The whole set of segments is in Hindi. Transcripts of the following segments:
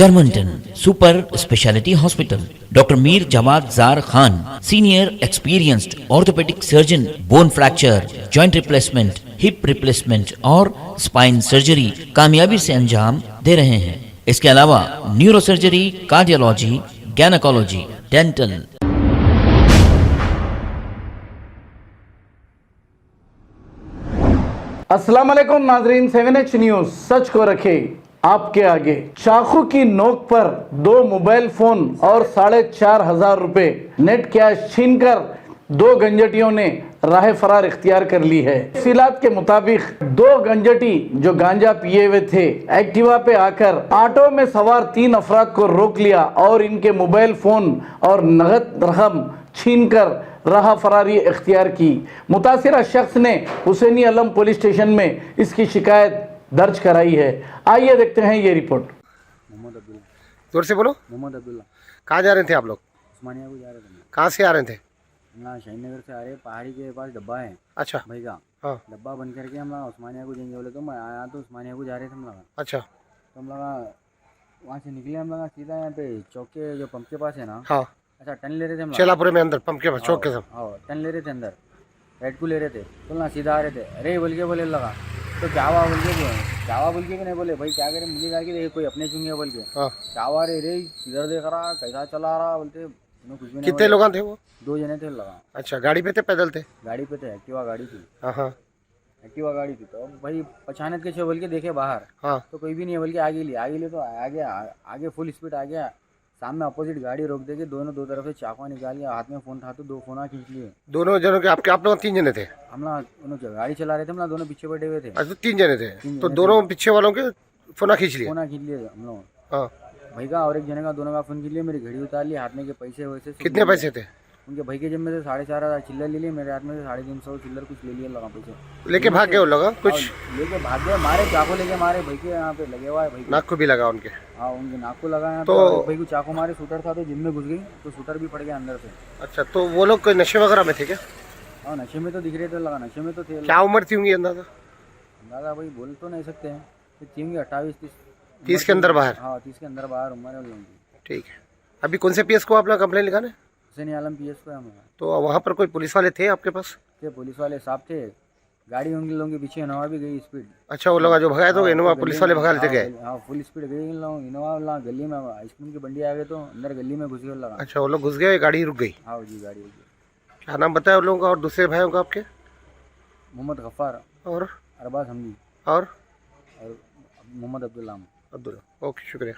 Germanton super speciality hospital, doctor Mir Jawad Zar Khan, senior experienced orthopaedic surgeon, bone fracture, joint replacement, hip replacement और स्पाइन सर्जरी कामयाबी से अंजाम दे रहे हैं। इसके अलावा neuro surgery, cardiology, gynaecology, dental. अस्सलाम वालेकुम नाजरीन, 7H न्यूज सच को रखे आपके आगे। चाकू की नोक पर 2 मोबाइल फोन और 4,500 रुपए नेट कैश छीनकर 2 गंजटियों ने राह फरार इख्तियार कर ली है। तफसीलात के मुताबिक 2 गंजटी जो गांजा पिए हुए थे एक्टिवा पे आकर ऑटो में सवार 3 अफराद को रोक लिया और इनके मोबाइल फोन और नगद रकम छीनकर राह फरारी इख्तियार की। मुतासिरा शख्स ने हुसैनी आलम पुलिस स्टेशन में इसकी शिकायत दर्ज कराई है। आइए देखते हैं ये रिपोर्ट। मोहम्मद अब्दुल्ला। जोर से बोलो। मोहम्मद अब्दुल्ला। कहाँ जा रहे थे आप लोग? उस्मानिया को जा रहे थे। कहाँ से आ रहे थे? हम लोग शाहीन नगर से आ रहे, पहाड़ी के पास डब्बा है अच्छा भाई का। हाँ डब्बा बंद करके हम लोग उस्मानिया को जाएंगे बोले, तो मैं आया तो उस्मानिया को जा रहे थे हम लोग। अच्छा तो हम लोग वहाँ से निकले, हम लोग सीधा यहाँ पे चौक के जो पंप के पास है ना। हाँ अच्छा, टन ले रहे थे हम लोग। शेलापुरे में अंदर पंप के पास चौक के सब। हाँ, टन ले रहे थे अंदर, रेड को ले रहे थे। तो ना सीधा आ रहे थे, अरे बोल के बोले लगा तो चावा बोल के भी नहीं बोले। भाई क्या करें, मुझे जाके देखे कोई अपने चुंगे बोल के। हाँ चावा रे इधर देख रहा, कैसा चला रहा बोलते, कुछ भी नहीं। कितने लोग थे वो? 2 जने थे लगा। अच्छा, गाड़ी पे थे पैदल थे? गाड़ी पे थे, एक्टिवा गाड़ी थी। हाँ हाँ एक्टिवा गाड़ी थी। तो भाई पहचानत के छे बोल के देखे बाहर, हाँ तो कोई भी नहीं है बोल के आगे लिए तो आगे फुल स्पीड आ गया। सामने अपोजिट गाड़ी रोक देके दोनों 2 तरफ से चाकू निकाल लिया, हाथ में फोन था तो 2 फोन खींच लिए। दोनों जनों के आपके आप लोग 3 जने थे? हम लोग दोनों गाड़ी चला रहे थे, हम लोग दोनों पीछे बैठे हुए थे। अच्छा 3 जने थे, 3 तो जने दोनों पीछे वालों के फोना खींच लिए? फोन खींच लिए हम लोग, हाँ भाई का और एक जने का, दोनों का फोन खींच लिए। मेरी घड़ी उतार ली, हाथ में के पैसे वैसे। कितने पैसे थे? उनके भाई के जेब में से 4,500 चिल्लर ले लिए, मेरे हाथ में से 350 चिल्लर कुछ ले लिए लगा पैसे। लेके भाग गए वो लोग? कुछ लेके भाग गए, मारे चाकू लेके मारे भाई के, यहाँ पे लगे हुआ है भाई। नाक को भी लगा उनके? हाँ, उनके नाक को लगा है। तो भाई को चाकू मारे, शूटर था तो जिम में घुस गई तो शूटर भी पड़ गया अंदर से। अच्छा, तो वो लोग कोई नशे वगैरह में थे क्या? हाँ, नशे में तो दिख रहे थे लगा, नशे में तो थे। क्या उम्र थी होंगी अंदाजा? अंदाजा भाई बोल तो नहीं सकते हैं, 28-30। 30 के अंदर बाहर? हाँ, 30 के अंदर बाहर उम्र है लोगों की। ठीक है। अभी कौन से पीएस को आप लोग कंप्लेन लिखाने? हुसैनी आलम पीएस पे हम। तो वहाँ पर कोई पुलिस वाले थे आपके पास? थे, पुलिस वाले साहब थे। गाड़ी उन लोगों के पीछे इनोवा भी गई स्पीड। अच्छा, वो लोग जो भगाए तो इनोवा पुलिस वाले भगा लेते गए? हाँ, फुल स्पीड गई इन लोग इनोवा। गली में आइसक्रीम की बंडी आ गई तो अंदर गली में घुस गए लगा। अच्छा, वो लोग घुस गए, गाड़ी रुक गई? हाँ जी, गाड़ी रुक गई। क्या नाम बताया उन लोगों का और दूसरे भाइयों का आपके? मोहम्मद गफ्फार और अरबाज हमदी और मोहम्मद अब्दुल्ला। ओके, शुक्रिया।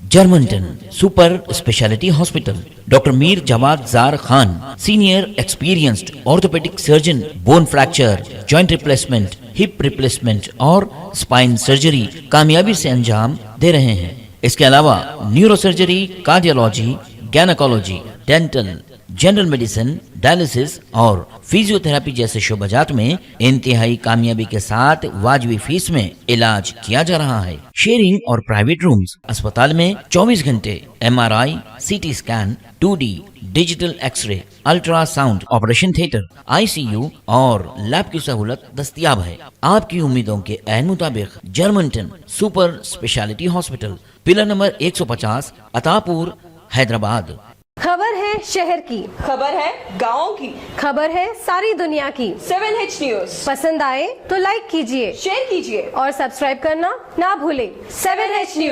Germanton super speciality hospital, doctor Mir Jawad Zar Khan, senior experienced orthopaedic surgeon, bone fracture, joint replacement, hip replacement और स्पाइन सर्जरी कामयाबी से अंजाम दे रहे हैं। इसके अलावा neuro surgery, cardiology, gynaecology, dental, general medicine, dialysis और फिजियोथेरेपी जैसे शोबाजात में इंतहाई कामयाबी के साथ वाजबी फीस में इलाज किया जा रहा है। शेयरिंग और प्राइवेट रूम्स, अस्पताल में 24 घंटे MRI, CT scan, 2D digital x ray, ultrasound, operation theatre, ICU और लैब की सहूलत दस्तयाब है। आपकी उम्मीदों के ऐन मुताबिक Germanton super speciality hospital, pillar number 150, Attapur, Hyderabad. खबर है शहर की, खबर है गाँव की, खबर है सारी दुनिया की। 7H न्यूज पसंद आए तो लाइक कीजिए, शेयर कीजिए और सब्सक्राइब करना ना भूलें। 7H news.